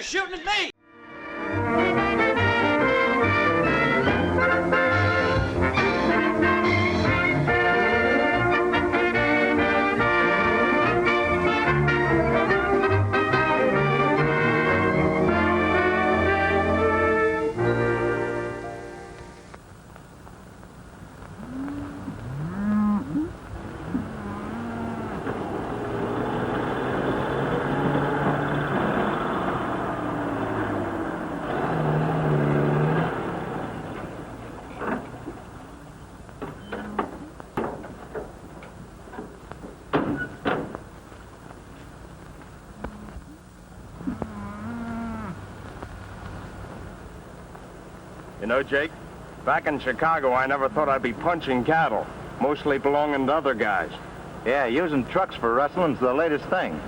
you're shooting at me! You know, Jake, back in Chicago, I never thought I'd be punching cattle, mostly belonging to other guys. Yeah, using trucks for rustling's the latest thing.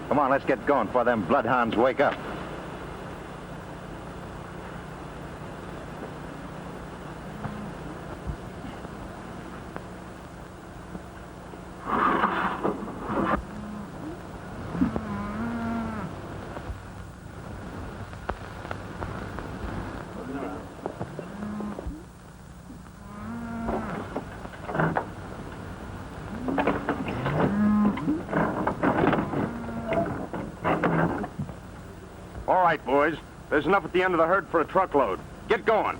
Come on, let's get going before them bloodhounds wake up. All right, boys. There's enough at the end of the herd for a truckload. Get going.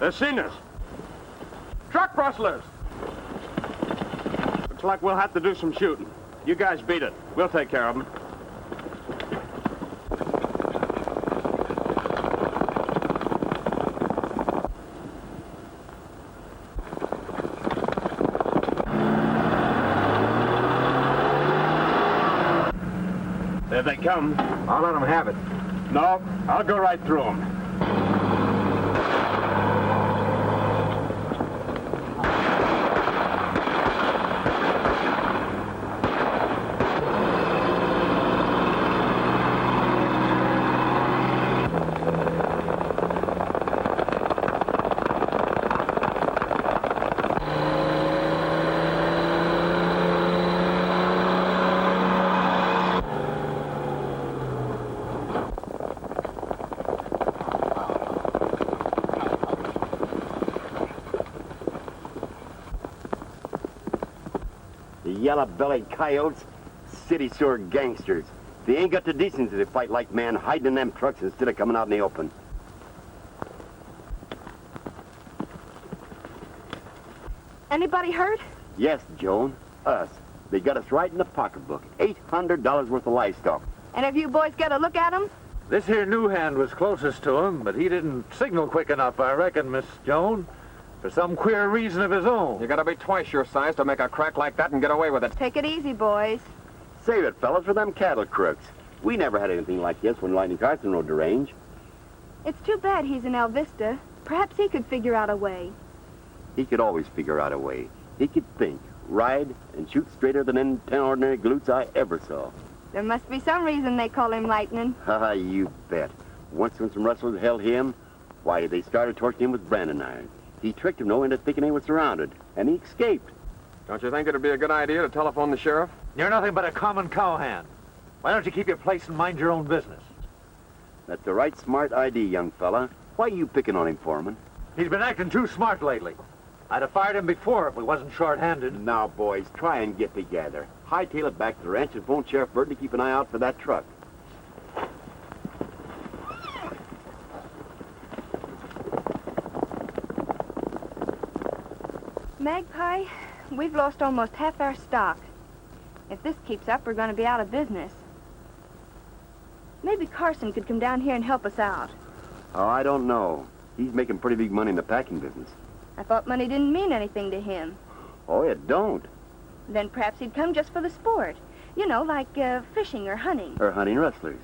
They've seen us. Truck rustlers! Looks like we'll have to do some shooting. You guys beat it. We'll take care of them. There they come. I'll let them have it. No, I'll go right through them. Yellow-bellied coyotes, city sewer gangsters. They ain't got the decency to fight like men, hiding in them trucks instead of coming out in the open. Anybody hurt? Yes, Joan, us. They got us right in the pocketbook. $800 worth of livestock. And if you boys get a look at them? This here new hand was closest to him, but he didn't signal quick enough, I reckon, Miss Joan. For some queer reason of his own. You gotta be twice your size to make a crack like that and get away with it. Take it easy, boys. Save it, fellas, for them cattle crooks. We never had anything like this when Lightning Carson rode the range. It's too bad he's in El Vista. Perhaps he could figure out a way. He could always figure out a way. He could think, ride, and shoot straighter than any 10 ordinary glutes I ever saw. There must be some reason they call him Lightning. Haha, you bet. Once when some rustlers held him, why, they started torching him with branding irons. He tricked him, though, into thinking they were surrounded, and he escaped. Don't you think it'd be a good idea to telephone the sheriff? You're nothing but a common cowhand. Why don't you keep your place and mind your own business? That's the right smart idea, young fella. Why are you picking on him, Foreman? He's been acting too smart lately. I'd have fired him before if we wasn't short-handed. Now, boys, try and get together. Hightail it back to the ranch and phone Sheriff Burton to keep an eye out for that truck. Magpie, we've lost almost half our stock. If this keeps up, we're going to be out of business. Maybe Carson could come down here and help us out. Oh, I don't know. He's making pretty big money in the packing business. I thought money didn't mean anything to him. Oh, it don't. Then perhaps he'd come just for the sport. You know, like fishing or hunting. Or hunting rustlers.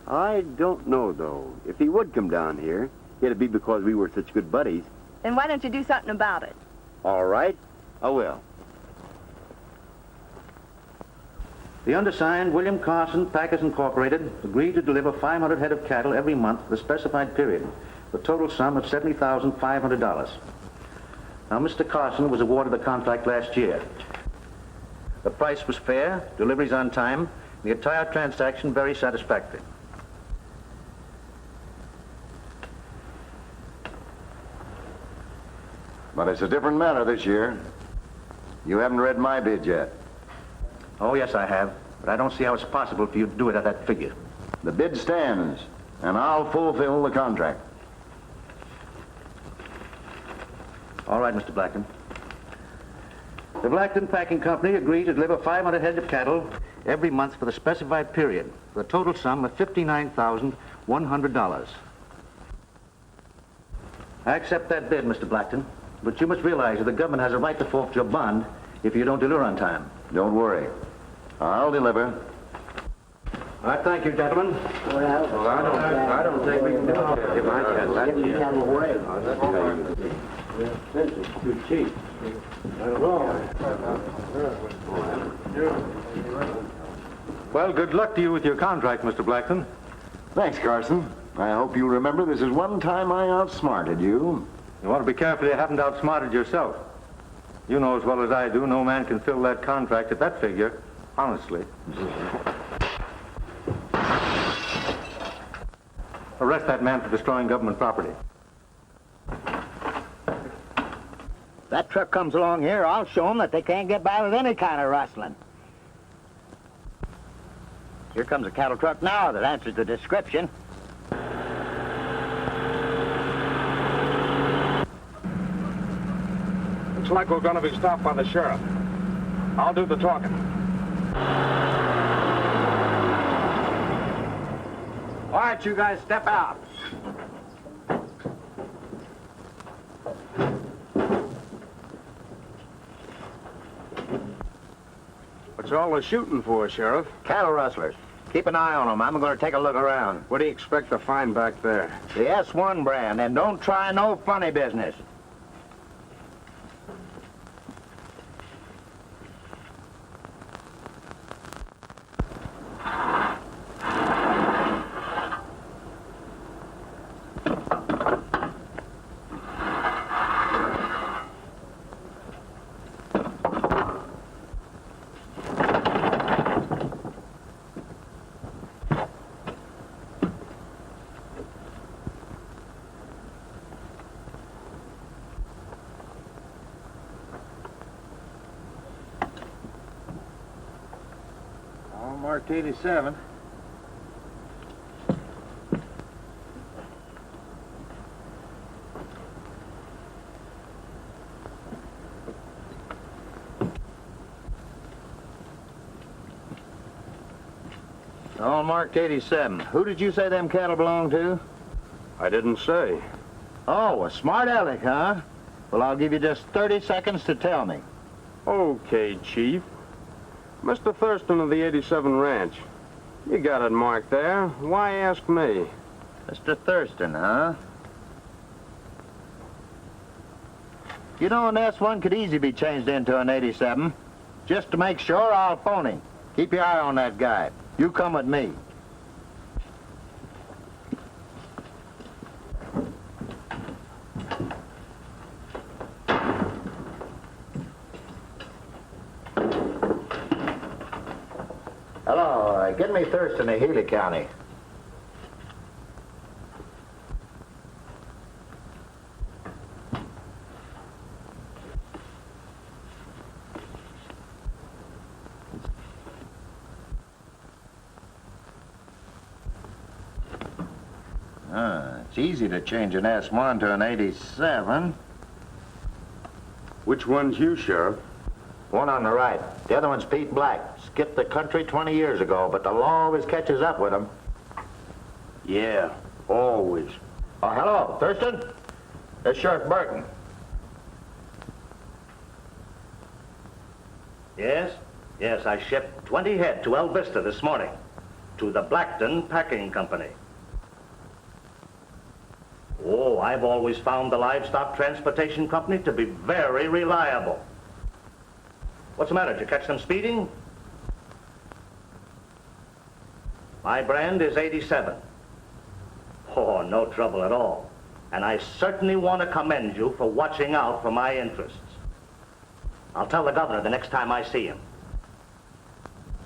I don't know, though. If he would come down here, it'd be because we were such good buddies. Then why don't you do something about it? All right, I will. The undersigned, William Carson, Packers Incorporated, agreed to deliver 500 head of cattle every month for the specified period, the total sum of $70,500. Now, Mr. Carson was awarded the contract last year. The price was fair, deliveries on time, the entire transaction very satisfactory. But it's a different matter this year. You haven't read my bid yet. Oh, yes, I have, but I don't see how it's possible for you to do it at that figure. The bid stands, and I'll fulfill the contract. All right, Mr. Blackton. The Blackton Packing Company agreed to deliver 500 head of cattle every month for the specified period, for a total sum of $59,100. I accept that bid, Mr. Blackton, but you must realize that the government has a right to forfeit your bond if you don't deliver on time. Don't worry. I'll deliver. All right, thank you, gentlemen. Well, I don't think we can do it. If I can, that's it. This is too cheap. Well, good luck to you with your contract, Mr. Blackton. Thanks, Carson. I hope you remember this is one time I outsmarted you. You want to be careful you haven't outsmarted yourself. You know as well as I do, no man can fill that contract at that figure, honestly. Arrest that man for destroying government property. That truck comes along here, I'll show them that they can't get by with any kind of rustling. Here comes a cattle truck now that answers the description. Looks like we're going to be stopped by the sheriff. I'll do the talking. All right, you guys, step out. What's all the shooting for, Sheriff? Cattle rustlers. Keep an eye on them. I'm going to take a look around. What do you expect to find back there? The S1 brand, and don't try no funny business. Marked 87. All marked 87. Who did you say them cattle belong to? I didn't say. Oh, a smart aleck, huh? Well, I'll give you just 30 seconds to tell me. Okay, Chief. Mr. Thurston of the 87 Ranch. You got it marked there. Why ask me? Mr. Thurston, huh? You know, an S1 could easily be changed into an 87. Just to make sure, I'll phone him. Keep your eye on that guy. You come with me. Hello, get me Thurston in Healy County. It's easy to change an S1 to an 87. Which one's you, Sheriff? One on the right. The other one's Pete Black. Skipped the country 20 years ago, but the law always catches up with him. Yeah, always. Oh, hello, Thurston? It's Sheriff Burton. Yes? Yes, I shipped 20 head to El Vista this morning. To the Blackton Packing Company. Oh, I've always found the livestock transportation company to be very reliable. What's the matter? Did you catch them speeding? My brand is 87. Oh, no trouble at all. And I certainly want to commend you for watching out for my interests. I'll tell the governor the next time I see him.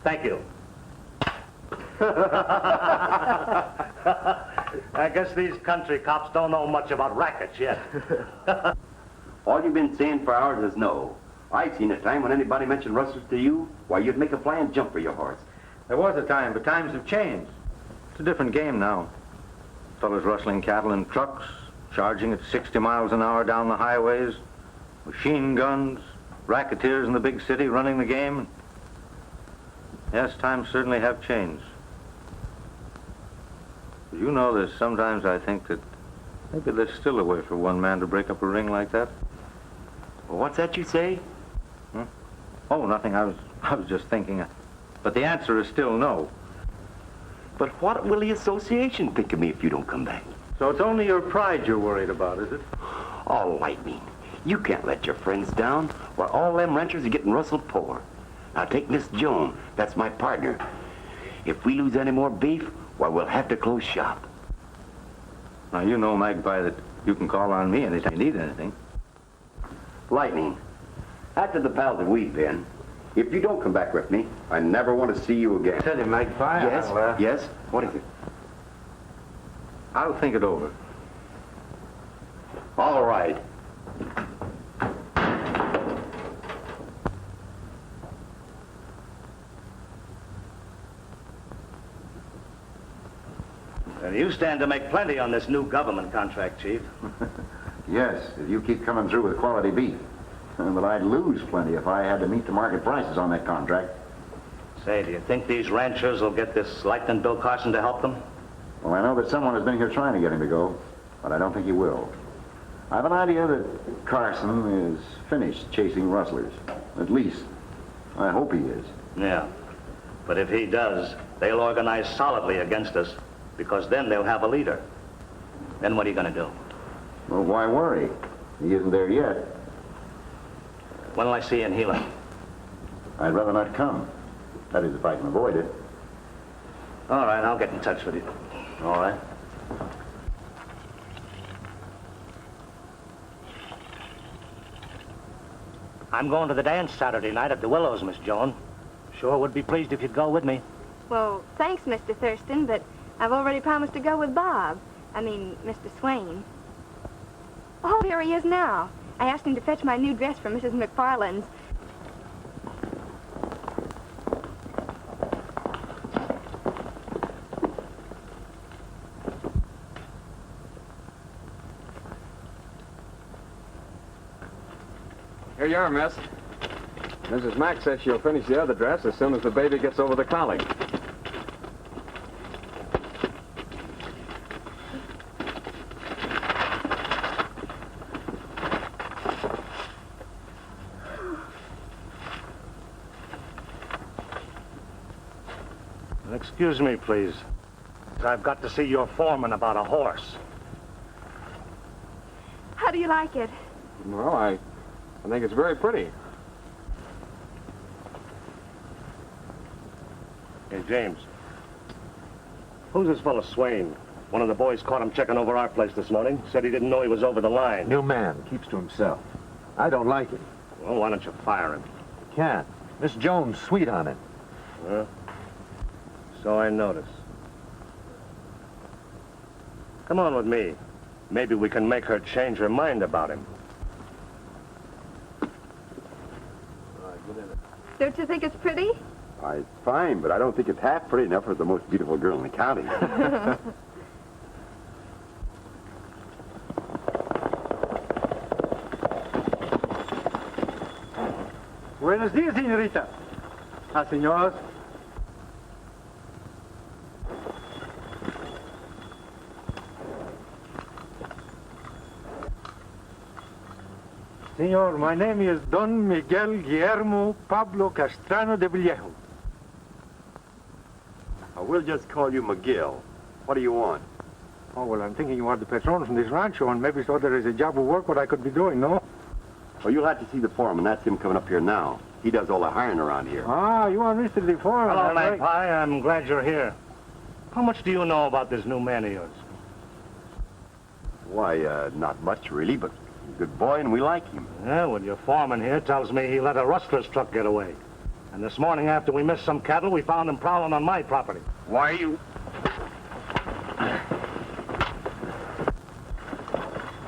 Thank you. I guess these country cops don't know much about rackets yet. All you've been saying for hours is no. I've seen a time when anybody mentioned rustlers to you, why, you'd make a flying jump for your horse. There was a time, but times have changed. It's a different game now. Fellas rustling cattle in trucks, charging at 60 miles an hour down the highways, machine guns, racketeers in the big city running the game. Yes, times certainly have changed. You know that sometimes I think that maybe there's still a way for one man to break up a ring like that. Well, what's that you say? Oh, nothing. I was just thinking. But the answer is still no. But what will the association think of me if you don't come back? So it's only your pride you're worried about, is it? Oh, lightning. You can't let your friends down, while all them ranchers are getting rustled poor. Now take Miss Joan. That's my partner. If we lose any more beef, why, we'll have to close shop. Now, you know, Magpie, that you can call on me anytime you need anything. Lightning, after the pals that we've been, if you don't come back with me, I never want to see you again. Tell you, Magpie. Yes, yes? What is it? I'll think it over. All right. And you stand to make plenty on this new government contract, Chief. Yes, if you keep coming through with quality beef. But I'd lose plenty if I had to meet the market prices on that contract. Say, do you think these ranchers will get this Lightning Bill Carson to help them? Well, I know that someone has been here trying to get him to go, but I don't think he will. I have an idea that Carson is finished chasing rustlers. At least, I hope he is. Yeah. But if he does, they'll organize solidly against us, because then they'll have a leader. Then what are you going to do? Well, why worry? He isn't there yet. When will I see you in Gila? I'd rather not come. That is, if I can avoid it. All right, I'll get in touch with you. All right. I'm going to the dance Saturday night at the Willows, Miss Joan. Sure would be pleased if you'd go with me. Well, thanks, Mr. Thurston, but I've already promised to go with Bob. I mean, Mr. Swain. Oh, here he is now. I asked him to fetch my new dress from Mrs. McFarland's. Here you are, miss. Mrs. Mack says she'll finish the other dress as soon as the baby gets over the colic. Excuse me, please. I've got to see your foreman about a horse. How do you like it? Well, I think it's very pretty. Hey, James. Who's this fellow Swain? One of the boys caught him checking over our place this morning. Said he didn't know he was over the line. New man, keeps to himself. I don't like it. Well, why don't you fire him? Can't. Miss Jones, sweet on it. So I notice. Come on with me. Maybe we can make her change her mind about him. Don't you think it's pretty? Why, it's fine, but I don't think it's half pretty enough for the most beautiful girl in the county. Buenos días, señorita. Señor. Senor, my name is Don Miguel Guillermo Pablo Castrano de Vallejo. We'll just call you Miguel. What do you want? Oh, well, I'm thinking you are the patron from this rancho and maybe so there is a job of work what I could be doing, no? Well, you'll have to see the foreman. That's him coming up here now. He does all the hiring around here. Ah, you are Mr. the foreman. Hello, that's right. Magpie. I'm glad you're here. How much do you know about this new man of yours? Why, not much, really, but he's a good boy, and we like him. Yeah, well, your foreman here tells me he let a Rustlers truck get away. And this morning, after we missed some cattle, we found him prowling on my property. Why you...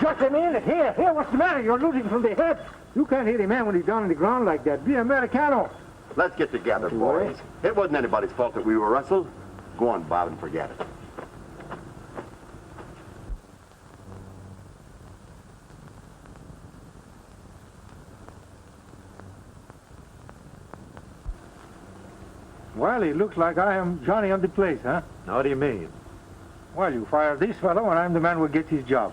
Just a minute. Here, what's the matter? You're losing from the hip. You can't hit a man when he's down on the ground like that. Be Americano. Let's get together, boys. It wasn't anybody's fault that we were rustled. Go on, Bob, and forget it. Well, it looks like I am Johnny on the place, huh? How do you mean? Well, you fire this fellow, and I'm the man who gets his job.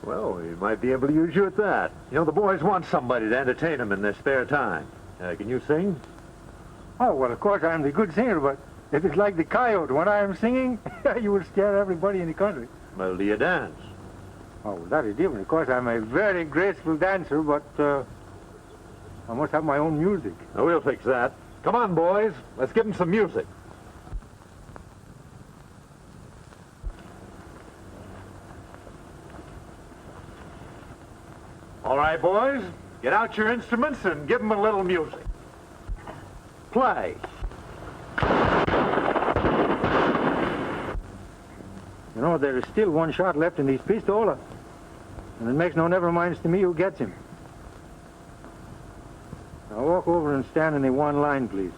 Well, we might be able to use you at that. You know, the boys want somebody to entertain them in their spare time. Can you sing? Oh, well, of course, I'm the good singer, but if it's like the coyote, when I am singing, you will scare everybody in the country. Well, do you dance? Oh, well, that is different. Of course, I'm a very graceful dancer, but I must have my own music. Now, we'll fix that. Come on, boys. Let's give them some music. All right, boys. Get out your instruments and give them a little music. Play. You know, there is still one shot left in these pistola. And it makes no never minds to me who gets him. Now walk over and stand in the one line, please.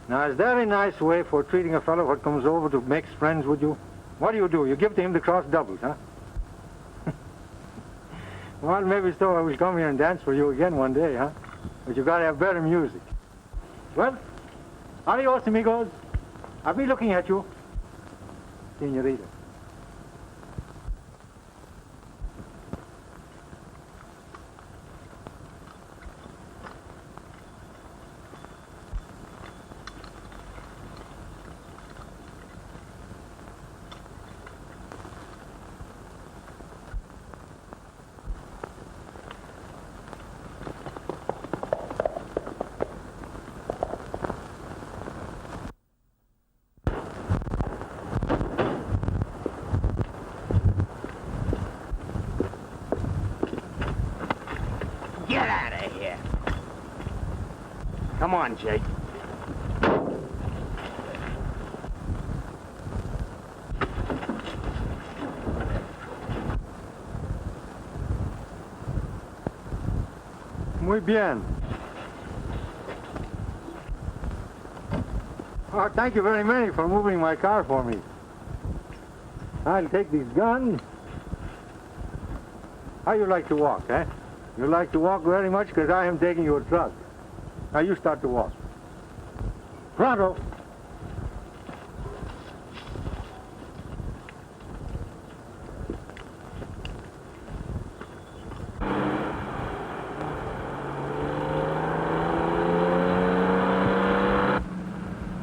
Now, is that a nice way for treating a fellow what comes over to make friends with you? What do? You give to him the cross doubles, huh? Well, maybe so. I will come here and dance for you again one day, huh? But you gotta have better music. Well, adios, amigos. I'll be looking at you, senorita. Get out of here. Come on, Jake. Muy bien. Oh, thank you very much for moving my car for me. I'll take these guns. How you like to walk, eh? You like to walk very much because I am taking your truck. Now you start to walk. Pronto.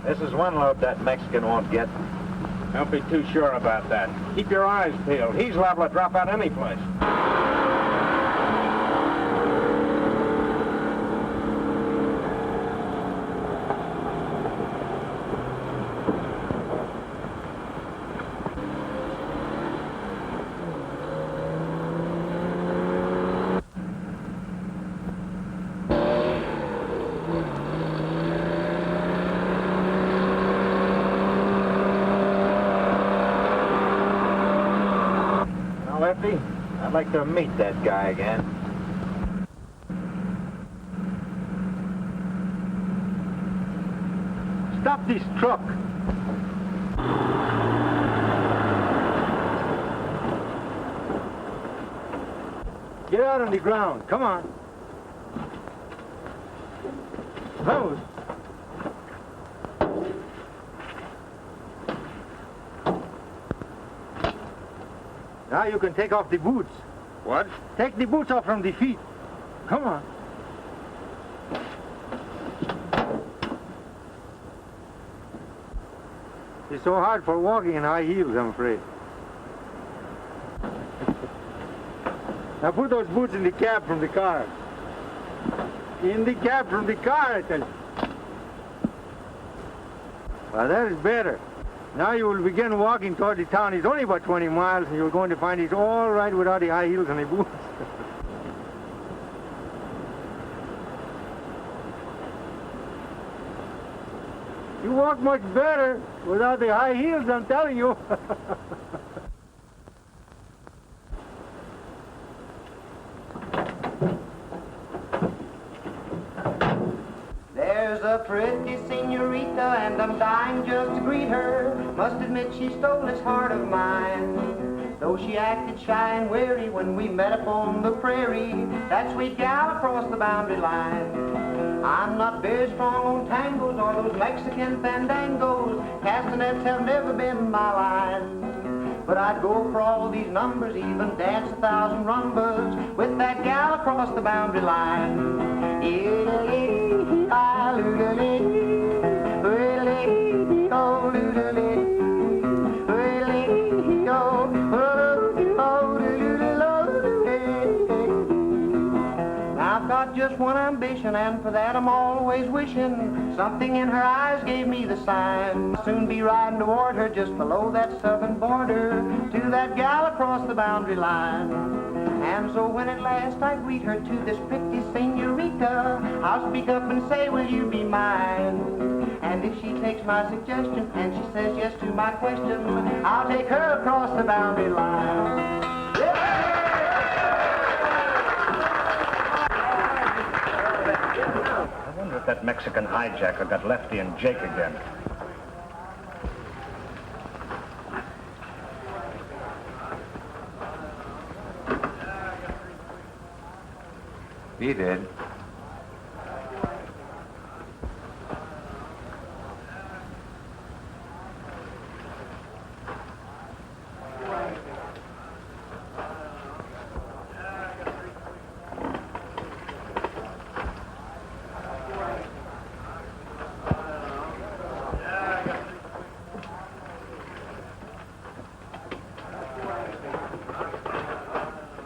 This is one load that Mexican won't get. Don't be too sure about that. Keep your eyes peeled. He's liable to drop out any place. Dorothy. I'd like to meet that guy again. Stop this truck. Get out on the ground. Come on. Vamos. Now you can take off the boots. What? Take the boots off from the feet. Come on. It's so hard for walking in high heels, I'm afraid. Now put those boots in the cab from the car. In the cab from the car, I tell you. Well, that is better. Now you will begin walking toward the town. It's only about 20 miles, and you're going to find it's all right without the high heels and the boots. You walk much better without the high heels, I'm telling you. There's a pretty senorita, and I'm dying just to greet her. Must admit she stole this heart of mine. Though she acted shy and wary when we met up on the prairie, that sweet gal across the boundary line. I'm not very strong on tangos or those Mexican fandangos. Castanets have never been my line. But I'd go for all these numbers, even dance 1,000 rumbas with that gal across the boundary line. I've got just one ambition, and for that I'm always wishing. Something in her eyes gave me the sign. I'll soon be riding toward her just below that southern border, to that gal across the boundary line. And so when at last I greet her, to this pretty senorita, I'll speak up and say, will you be mine? And if she takes my suggestion and she says yes to my question, I'll take her across the boundary line. I wonder if that Mexican hijacker got Lefty and Jake again. He did.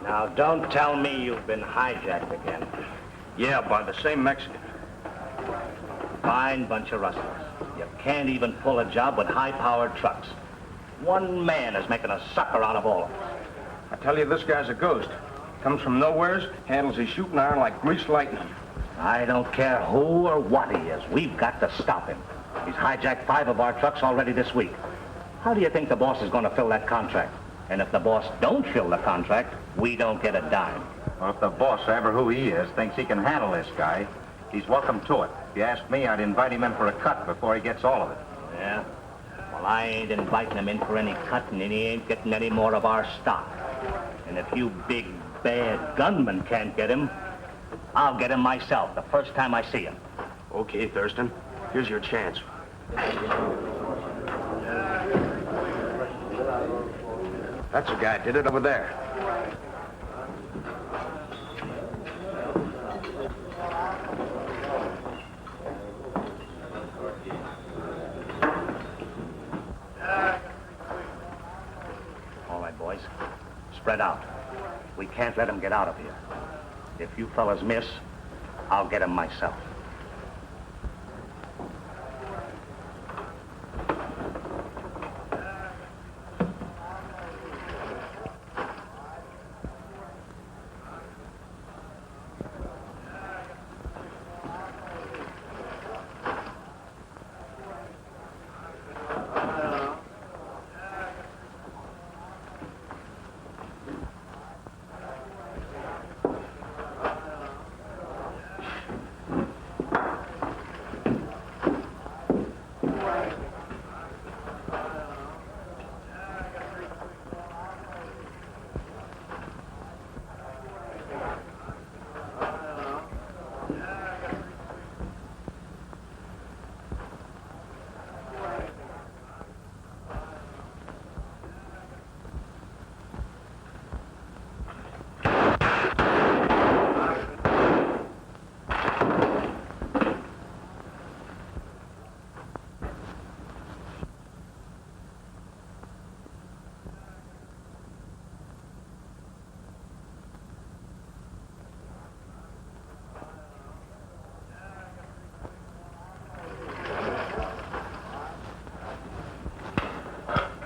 Now, don't tell me you've been hijacked again. Yeah, by the same Mexican. Fine bunch of rustlers. You can't even pull a job with high-powered trucks. One man is making a sucker out of all of us. I tell you, this guy's a ghost. Comes from nowheres, handles his shooting iron like greased lightning. I don't care who or what he is. We've got to stop him. He's hijacked 5 of our trucks already this week. How do you think the boss is going to fill that contract? And if the boss don't fill the contract, we don't get a dime. Well, if the boss, ever who he is, thinks he can handle this guy, he's welcome to it. If you ask me, I'd invite him in for a cut before he gets all of it. Yeah? Well, I ain't inviting him in for any cut, and he ain't getting any more of our stock. And if you big, bad gunmen can't get him, I'll get him myself the first time I see him. Okay, Thurston. Here's your chance. That's the guy did it over there. All right, boys. Spread out. We can't let him get out of here. If you fellas miss, I'll get him myself.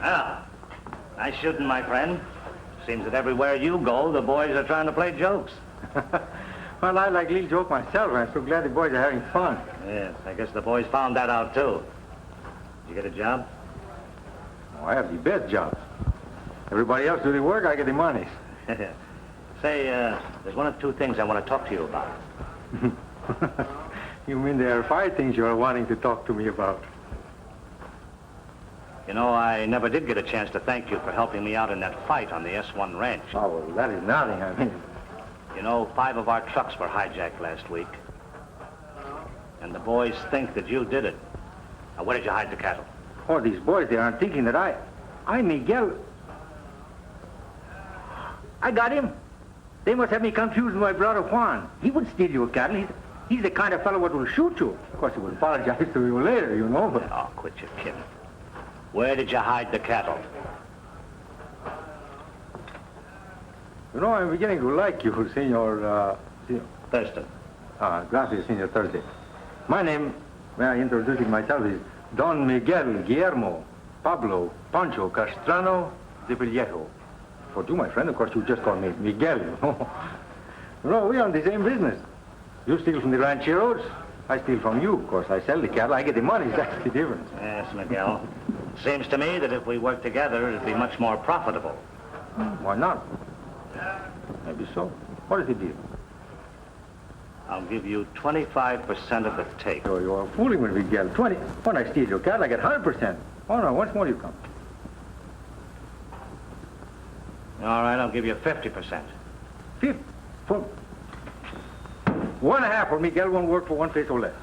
Well, nice shooting, my friend. Seems that everywhere you go, the boys are trying to play jokes. Well, I like little joke myself. I'm so glad the boys are having fun. Yes, I guess the boys found that out, too. Did you get a job? Oh, I have the best jobs. Everybody else do the work, I get the money. Say, there's one or two things I want to talk to you about. You mean there are 5 things you are wanting to talk to me about? You know, I never did get a chance to thank you for helping me out in that fight on the S1 ranch. Oh, well, that is nothing. I mean, You know, 5 of our trucks were hijacked last week. And the boys think that you did it. Now, where did you hide the cattle? oh, these boys, they aren't thinking that I, Miguel. I got him. They must have me confused with my brother Juan. He would steal your cattle. He's the kind of fellow what will shoot you. Of course, he will apologize to you later, you know, but... Oh, quit your kidding. Where did you hide the cattle? You know, I'm beginning to like you, Senor, Thurston. Gracias, Senor Thursday. My name, may I introduce it myself, is Don Miguel Guillermo Pablo Pancho Castrano de Villejo. For you, my friend, of course, you just call me Miguel, you know. You know, we are in the same business. You steal from the rancheros, I steal from you. Of course, I sell the cattle, I get the money, that's the difference. Yes, Miguel. Seems to me that if we work together, it'd be much more profitable. Why not? Maybe so. What is the deal? I'll give you 25% of the take. So you are fooling with Miguel. 20. When I steal your cattle, I get 100%. Oh, no, once more you come. All right, I'll give you 50%. 50. For 1.5 for Miguel won't work for 1 peso less.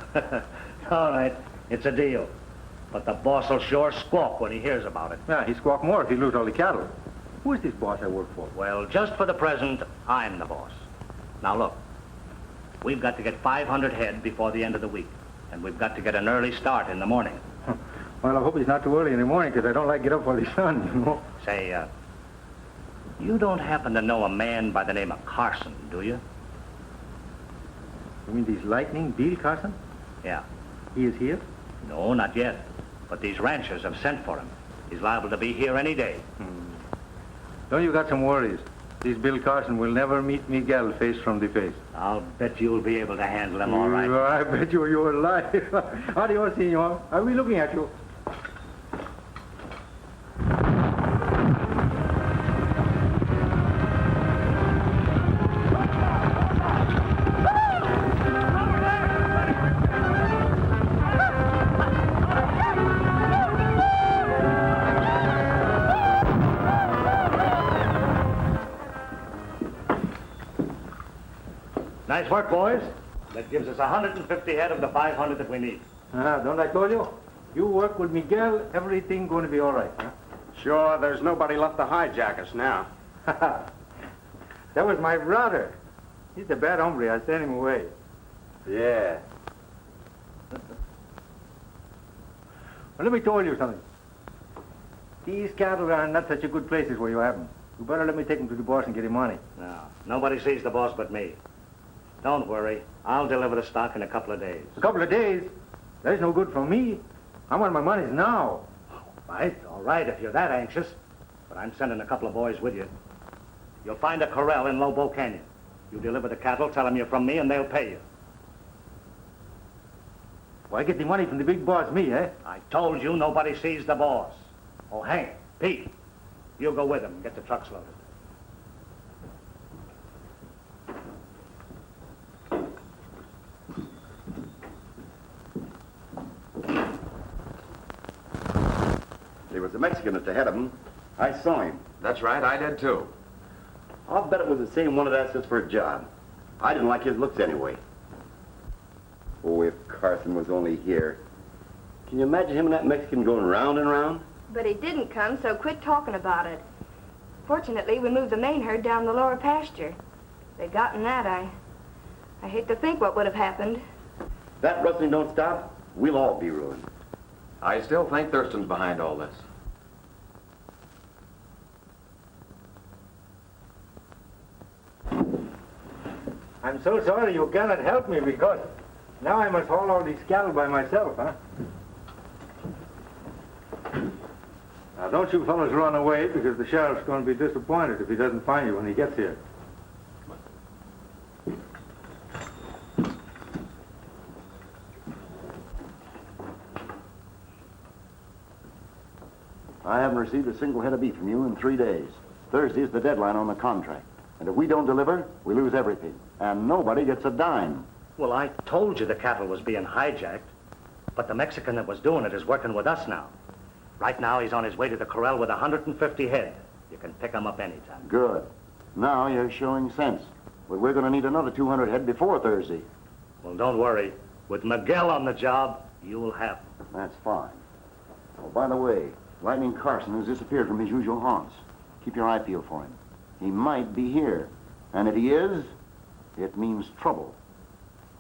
All right, it's a deal. But the boss will sure squawk when he hears about it. Yeah, he squawk more if he lose all the cattle. Who is this boss I work for? Well, just for the present, I'm the boss. Now, look. We've got to get 500 head before the end of the week. And we've got to get an early start in the morning. Well, I hope it's not too early in the morning, because I don't like to get up for the sun, you know. Say, you don't happen to know a man by the name of Carson, do you? You mean this lightning, Bill Carson? Yeah. He is here? No, not yet. But these ranchers have sent for him. He's liable to be here any day. Don't you got some worries? This Bill Carson will never meet Miguel face from the face. I'll bet you'll be able to handle him all right. I bet you're alive. Adios, senor. I'll be looking at you. Nice work, boys. That gives us 150 head of the 500 that we need. Don't I told you? You work with Miguel, everything going to be all right, huh? Sure, there's nobody left to hijack us now. That was my brother. He's a bad hombre. I sent him away. Yeah. Well, let me tell you something. These cattle are not such a good places where you have them. You better let me take them to the boss and get him money. No, nobody sees the boss but me. Don't worry. I'll deliver the stock in a couple of days. A couple of days? That is no good for me. I want my money now. All right, if you're that anxious. But I'm sending a couple of boys with you. You'll find a corral in Lobo Canyon. You deliver the cattle, tell them you're from me, and they'll pay you. Well, I get the money from the big boss, me, eh? I told you nobody sees the boss. Oh, Hank, Pete, you go with them and get the trucks loaded. There was a Mexican at the head of them. I saw him. That's right, I did too. I'll bet it was the same one that asked us for a job. I didn't like his looks anyway. Oh, if Carson was only here. Can you imagine him and that Mexican going round and round? But he didn't come, so quit talking about it. Fortunately, we moved the main herd down the lower pasture. If they'd gotten that, I hate to think what would have happened. That rustling don't stop, we'll all be ruined. I still think Thurston's behind all this. I'm so sorry you cannot help me because now I must haul all these cattle by myself, huh? Now don't you fellas run away, because the sheriff's going to be disappointed if he doesn't find you when he gets here. I haven't received a single head of beef from you in 3 days. Thursday is the deadline on the contract. And if we don't deliver, we lose everything. And nobody gets a dime. Well, I told you the cattle was being hijacked. But the Mexican that was doing it is working with us now. Right now, he's on his way to the corral with 150 head. You can pick him up anytime. Good. Now you're showing sense. But we're going to need another 200 head before Thursday. Well, don't worry. With Miguel on the job, you'll have him. That's fine. Oh, by the way, Lightning Carson has disappeared from his usual haunts. Keep your eye peeled for him. He might be here. And if he is, it means trouble.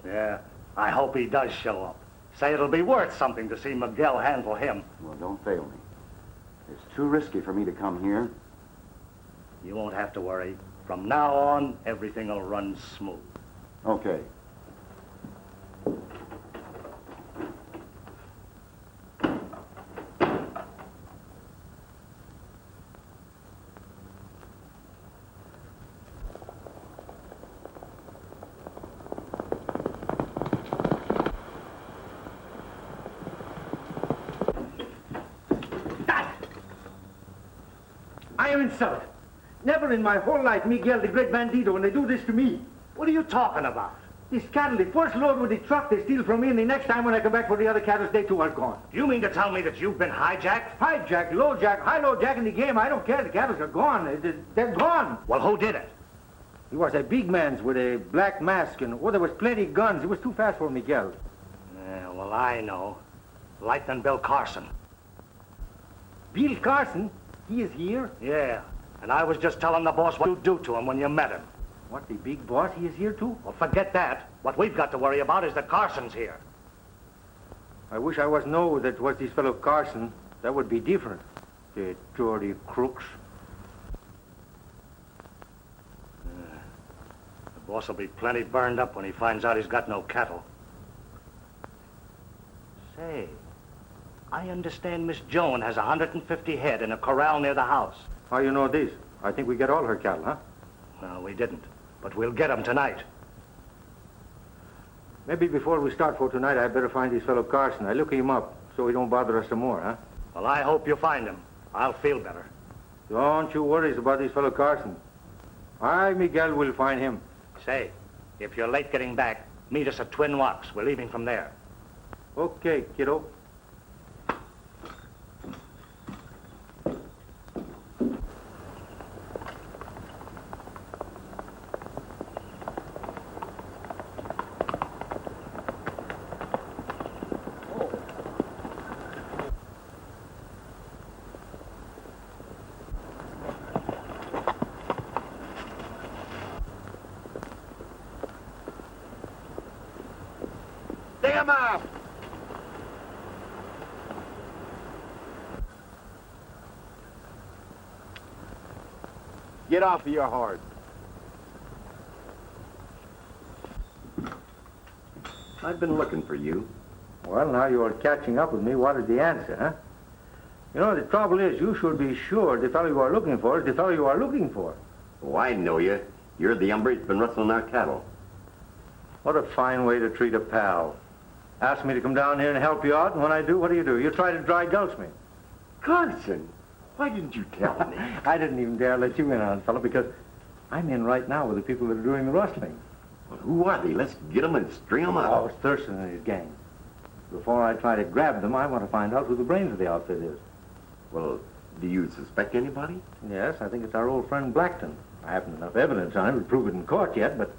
Yeah, I hope he does show up. Say it'll be worth something to see Miguel handle him. Well, don't fail me. It's too risky for me to come here. You won't have to worry. From now on, everything will run smooth. Okay. I am insulted. Never in my whole life, Miguel, the great bandito, when they do this to me. What are you talking about? This cattle, the first load with the truck they steal from me, and the next time when I come back for the other cattle, they too are gone. You mean to tell me that you've been hijacked? Hijack, low jack, high-low jack in the game. I don't care. The cattle are gone. They're gone. Well, who did it? He was a big man with a black mask, and there was plenty of guns. It was too fast for Miguel. Yeah, well, I know. Lightning Bill Carson. Bill Carson? He is here? Yeah, and I was just telling the boss what you do to him when you met him. What, the big boss? He is here too? Well, forget that. What we've got to worry about is that Carson's here. I wish I was know that was this fellow Carson. That would be different. The dirty crooks. The boss will be plenty burned up when he finds out he's got no cattle. Say, I understand Miss Joan has 150 head in a corral near the house. How you know this? I think we get all her cattle, huh? No, we didn't. But we'll get them tonight. Maybe before we start for tonight, I'd better find this fellow Carson. I look him up so he don't bother us some more, huh? Well, I hope you find him. I'll feel better. Don't you worry about this fellow Carson. Miguel will find him. Say, if you're late getting back, meet us at Twin Rocks. We're leaving from there. Okay, kiddo. Dig him up! Get off of your horse. I've been looking for you. Well, now you're catching up with me. What is the answer, huh? You know, the trouble is, you should be sure the fellow you are looking for is the fellow you are looking for. Oh, I know you. You're the hombre that's been rustling our cattle. What a fine way to treat a pal. Ask me to come down here and help you out, and when I do, what do? You try to dry gulch me. Carson, why didn't you tell me? I didn't even dare let you in on it, fellow, because I'm in right now with the people that are doing the rustling. Well, who are they? Let's get them and string them Oh, out. it's Thurston and his gang. Before I try to grab them, I want to find out who the brains of the outfit is. Well, do you suspect anybody? Yes, I think it's our old friend Blackton. I haven't enough evidence on him to prove it in court yet, but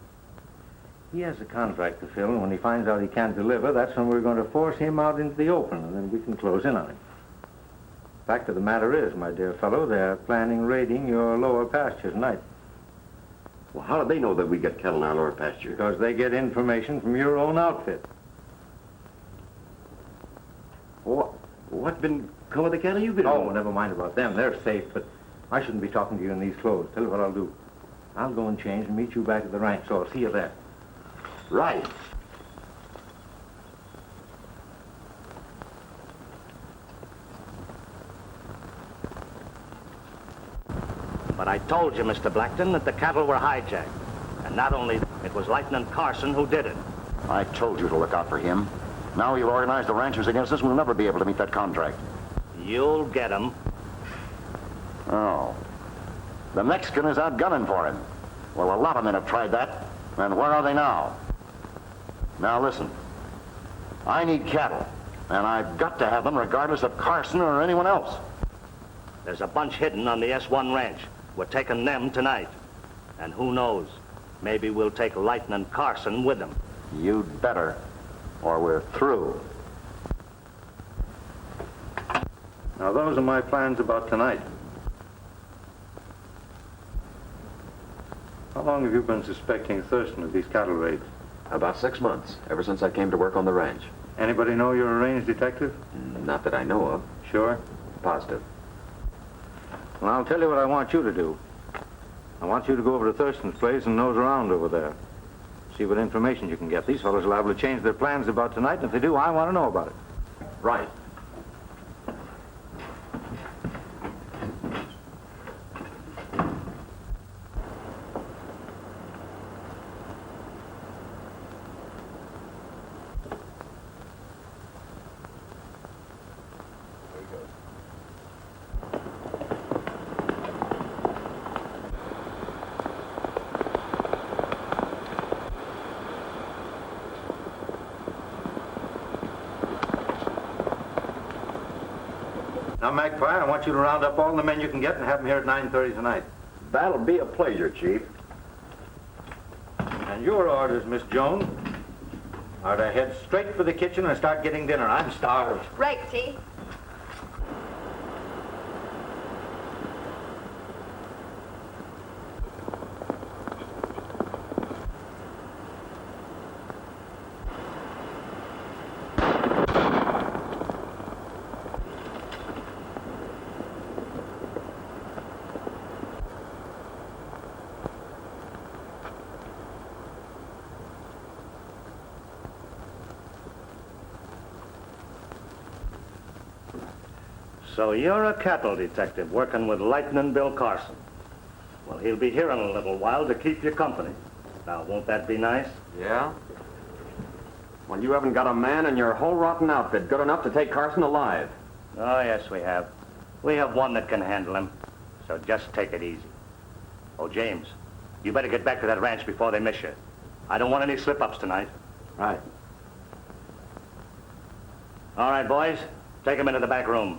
he has a contract to fill, and when he finds out he can't deliver, that's when we're going to force him out into the open, and then we can close in on him. Fact of the matter is, my dear fellow, they're planning raiding your lower pasture tonight. Well, how do they know that we got cattle in our lower pasture? Because they get information from your own outfit. What been come with the cattle you've been? Oh, never mind about them. They're safe, but I shouldn't be talking to you in these clothes. Tell you what I'll do. I'll go and change and meet you back at the ranch, so I'll see you there. Right. But I told you, Mr. Blackton, that the cattle were hijacked. And not only that, it was Lieutenant Carson who did it. I told you to look out for him. Now you've organized the ranchers against us, we'll never be able to meet that contract. You'll get him. Oh. The Mexican is out gunning for him. Well, a lot of men have tried that. And where are they now? Now listen. I need cattle. And I've got to have them regardless of Carson or anyone else. There's a bunch hidden on the S1 ranch. We're taking them tonight. And who knows? Maybe we'll take Lieutenant Carson with them. You'd better, or we're through. Now, those are my plans about tonight. How long have you been suspecting Thurston of these cattle raids? About 6 months, ever since I came to work on the ranch. Anybody know you're a range detective? Not that I know of. Sure? Positive. Well, I'll tell you what I want you to do. I want you to go over to Thurston's place and nose around over there. See what information you can get. These fellows are liable to change their plans about tonight, and if they do, I want to know about it. Right. Now, Magpie, I want you to round up all the men you can get and have them here at 9:30 tonight. That'll be a pleasure, Chief. And your orders, Miss Jones, are to head straight for the kitchen and start getting dinner. I'm starved. Right, Chief. So you're a cattle detective working with Lieutenant Bill Carson. Well, he'll be here in a little while to keep you company. Now, won't that be nice? Yeah? Well, you haven't got a man in your whole rotten outfit good enough to take Carson alive. Oh, yes, we have. We have one that can handle him. So just take it easy. Oh, James, you better get back to that ranch before they miss you. I don't want any slip-ups tonight. Right. All right, boys, take him into the back room.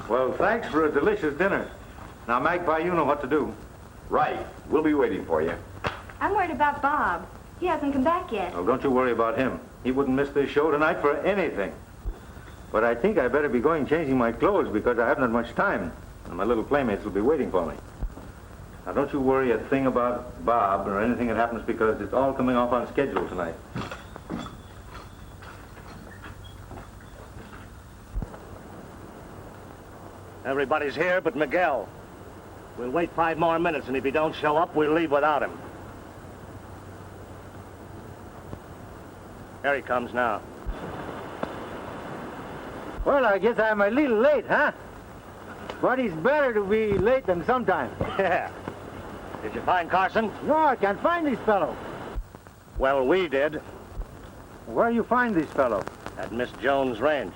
Well, thanks for a delicious dinner. Now, Magpie, you know what to do. Right. We'll be waiting for you. I'm worried about Bob. He hasn't come back yet. Well, don't you worry about him. He wouldn't miss this show tonight for anything. But I think I better be going changing my clothes because I haven't had much time. And my little playmates will be waiting for me. Now, don't you worry a thing about Bob or anything that happens because it's all coming off on schedule tonight. Everybody's here but Miguel. We'll wait 5 more minutes, and if he don't show up, we'll leave without him. Here he comes now. Well, I guess I'm a little late, huh? But it's better to be late than sometime. Yeah. Did you find Carson? No, I can't find this fellow. Well, we did. Where you find this fellow? At Miss Jones' ranch.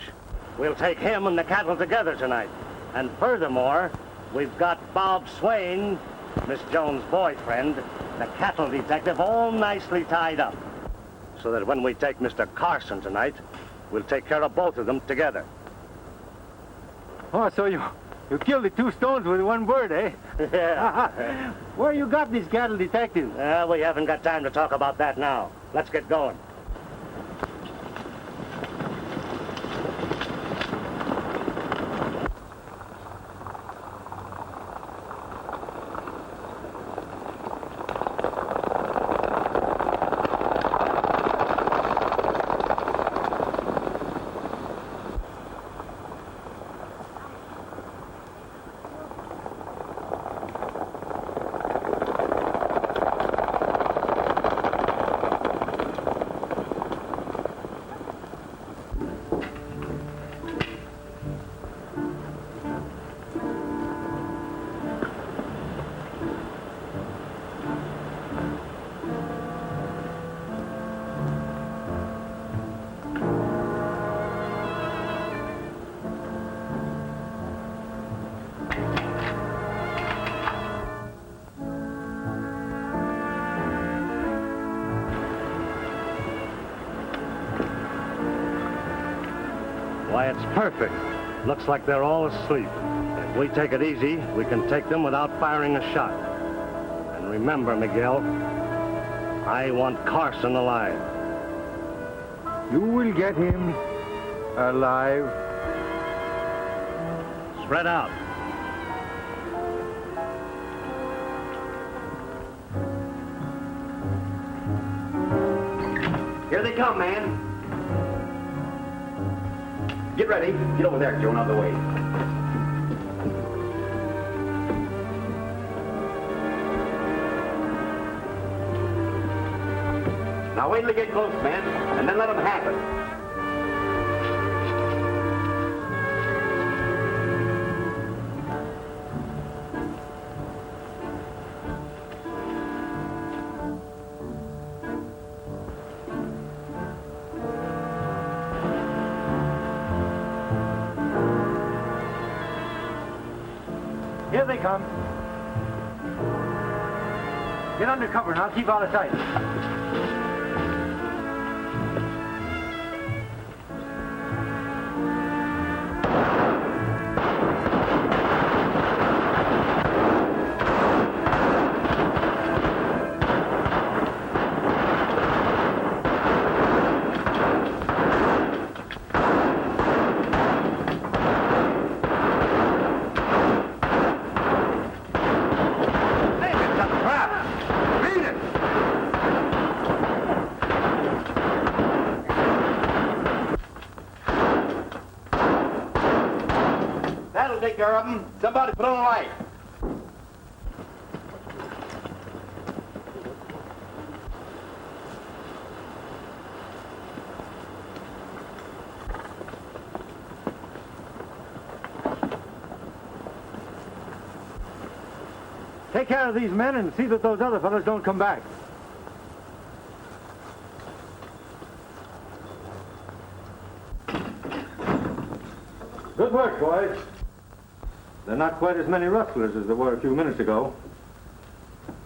We'll take him and the cattle together tonight. And furthermore, we've got Bob Swain, Miss Jones' boyfriend, the cattle detective, all nicely tied up. So that when we take Mr. Carson tonight, we'll take care of both of them together. Oh, so you killed the 2 stones with 1 bird, eh? Yeah. Where you got this cattle detective? We haven't got time to talk about that now. Let's get going. Why, it's perfect. Looks like they're all asleep. If we take it easy, we can take them without firing a shot. And remember, Miguel, I want Carson alive. You will get him alive. Spread out. Here they come, man. Get ready. Get over there, Joan, out of the way. Now wait till they get close, man, and then let them have it. Here they come. Get under cover and I'll keep out of sight. Take care of them. Somebody put on a light. Take care of these men and see that those other fellows don't come back. Good work, boys. They're not quite as many rustlers as there were a few minutes ago.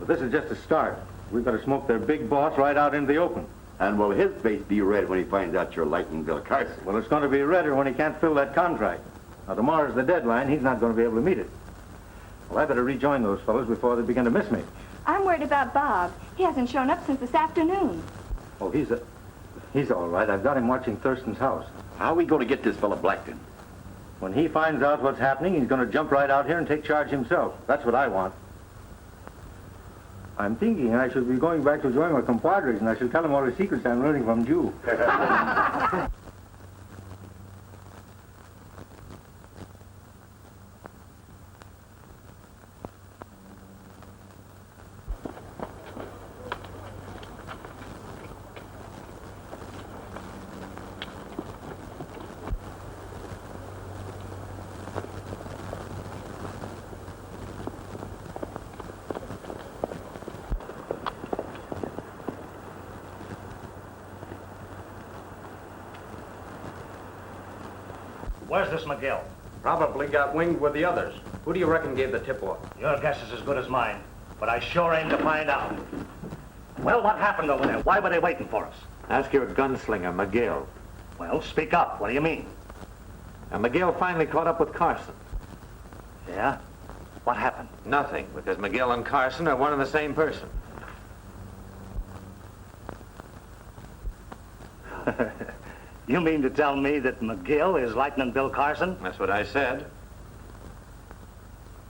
But this is just a start. We've got to smoke their big boss right out into the open. And will his face be red when he finds out you're lightning Bill Carson? Well, it's going to be redder when he can't fill that contract. Now, tomorrow's the deadline. He's not going to be able to meet it. Well, I better rejoin those fellows before they begin to miss me. I'm worried about Bob. He hasn't shown up since this afternoon. Oh, he's all right. I've got him watching Thurston's house. How are we going to get this fella Blackton? When he finds out what's happening, he's going to jump right out here and take charge himself. That's what I want. I'm thinking I should be going back to join my compadres, and I should tell them all the secrets I'm learning from you. Where's this Miguel? Probably got winged with the others. Who do you reckon gave the tip-off? Your guess is as good as mine, but I sure aim to find out. Well, what happened over there? Why were they waiting for us? Ask your gunslinger, Miguel. Well, speak up. What do you mean? And Miguel finally caught up with Carson. Yeah? What happened? Nothing, because Miguel and Carson are one and the same person. You mean to tell me that Miguel is Lightning Bill Carson? That's what I said.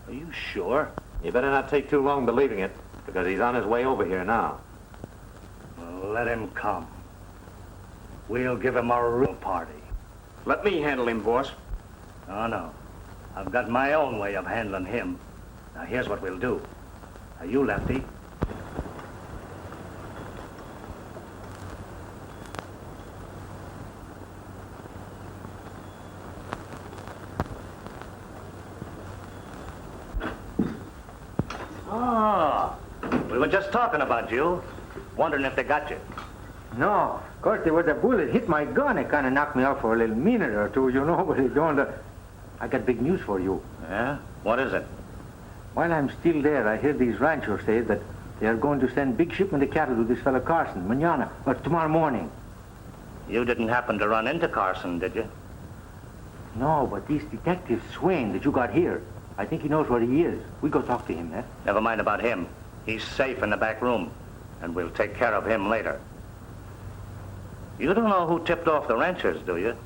Are you sure? You better not take too long believing it, because he's on his way over here now. Well, let him come. We'll give him a real party. Let me handle him, boss. Oh, no. I've got my own way of handling him. Now, here's what we'll do. Now, you, Lefty. Oh, we were just talking about you. Wondering if they got you. No, of course there was a bullet hit my gun. It kind of knocked me out for a little minute or two, you know, but it don't... I got big news for you. Yeah? What is it? While I'm still there, I hear these ranchers say that they are going to send big shipment of cattle to this fella Carson, mañana, or tomorrow morning. You didn't happen to run into Carson, did you? No, but this detective Swain that you got here, I think he knows where he is. We go talk to him, eh? Never mind about him. He's safe in the back room, and we'll take care of him later. You don't know who tipped off the ranchers, do you?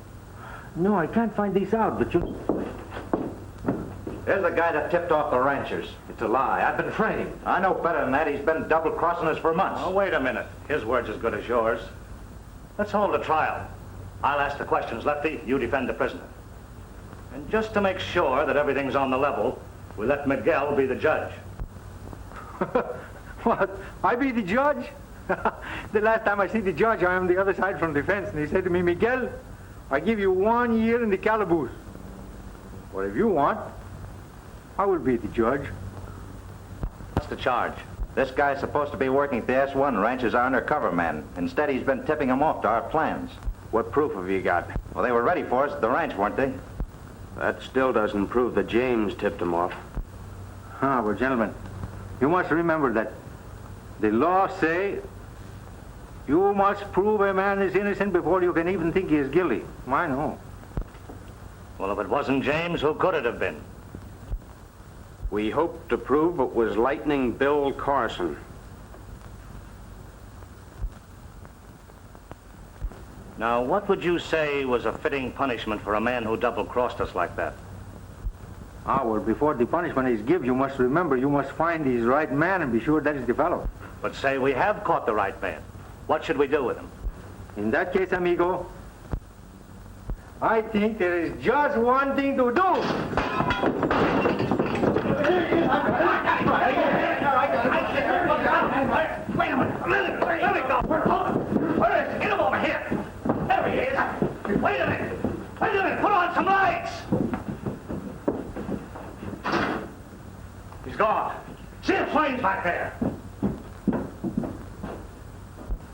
No, I can't find this out, but you... There's the guy that tipped off the ranchers. It's a lie. I've been training. I know better than that. He's been double-crossing us for months. Oh, wait a minute. His word's as good as yours. Let's hold a trial. I'll ask the questions, Lefty. You defend the prisoner. And just to make sure that everything's on the level, we let Miguel be the judge. What? I be the judge? The last time I see the judge, I am the other side from the fence, and he said to me, Miguel, I give you 1 year in the calaboose. Well, if you want, I will be the judge. What's the charge? This guy's supposed to be working at the S1 ranch as our undercover man. Instead, he's been tipping them off to our plans. What proof have you got? Well, they were ready for us at the ranch, weren't they? That still doesn't prove that James tipped him off. Well, gentlemen, you must remember that the law say you must prove a man is innocent before you can even think he is guilty. I know. Well, if it wasn't James, who could it have been? We hoped to prove it was Lightning Bill Carson. Now, what would you say was a fitting punishment for a man who double-crossed us like that? Well, before the punishment is given, you must remember you must find his right man and be sure that is the fellow. But say we have caught the right man. What should we do with him? In that case, amigo, I think there is just one thing to do. Wait a minute. Let me go. Forrest, get him over here. There he is. Wait a minute. Put on some lights. He's gone. See the flames back there.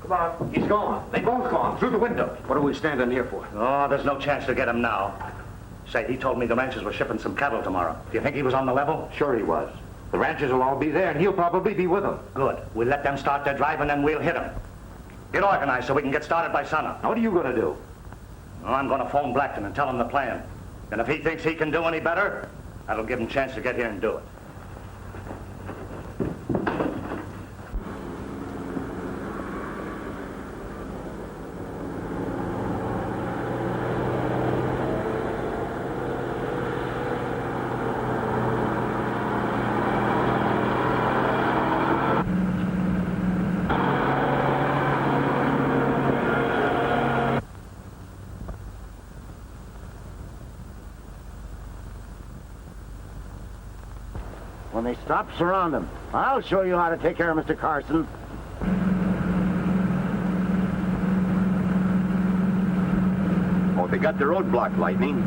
Come on. He's gone. They both gone. Through the window. What are we standing here for? Oh, there's no chance to get him now. Say, he told me the ranchers were shipping some cattle tomorrow. Do you think he was on the level? Sure he was. The ranchers will all be there, and he'll probably be with them. Good. We'll let them start their drive, and then we'll hit them. Get organized so we can get started by sunup. Now, what are you going to do? Well, I'm going to phone Blackton and tell him the plan. And if he thinks he can do any better, that'll give him a chance to get here and do it. When they stop, surround him. I'll show you how to take care of Mr. Carson. Oh, they got the road blocked, Lightning.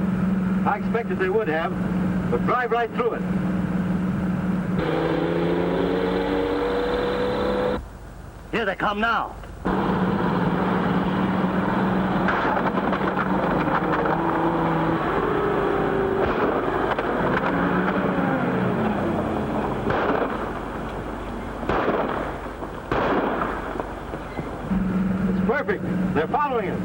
I expected they would have, but drive right through it. Here they come now. Perfect. They're following us.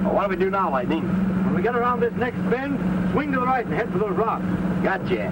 Well, what do we do now, Lightning? When we get around this next bend, swing to the right and head for those rocks. Gotcha.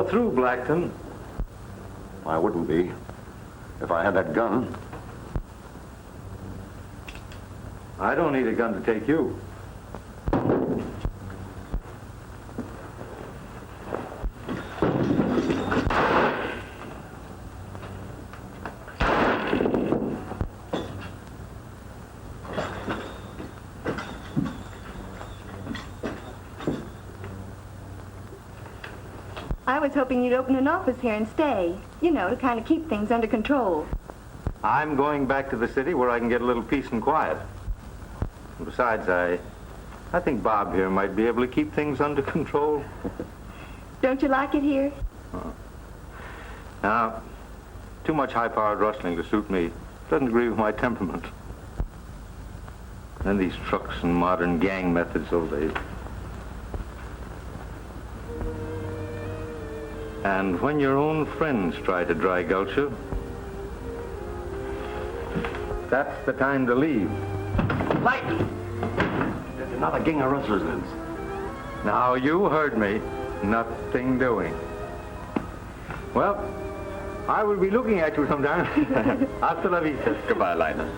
you're through, Blackton. I wouldn't be if I had that gun. I don't need a gun to take you. I was hoping you'd open an office here and stay. You know, to kind of keep things under control. I'm going back to the city where I can get a little peace and quiet. Besides, I think Bob here might be able to keep things under control. Don't you like it here? Now, too much high-powered rustling to suit me. Doesn't agree with my temperament. And these trucks and modern gang methods, And when your own friends try to dry gulch you, that's the time to leave. Lightning! There's another gang of rustlers loose. Now, you heard me. Nothing doing. Well, I will be looking at you sometime. Hasta la vista. Goodbye, Lightning.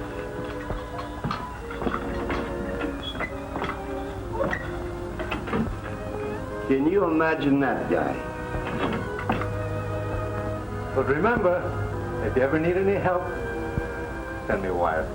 Can you imagine that guy? But remember, if you ever need any help, send me a wire.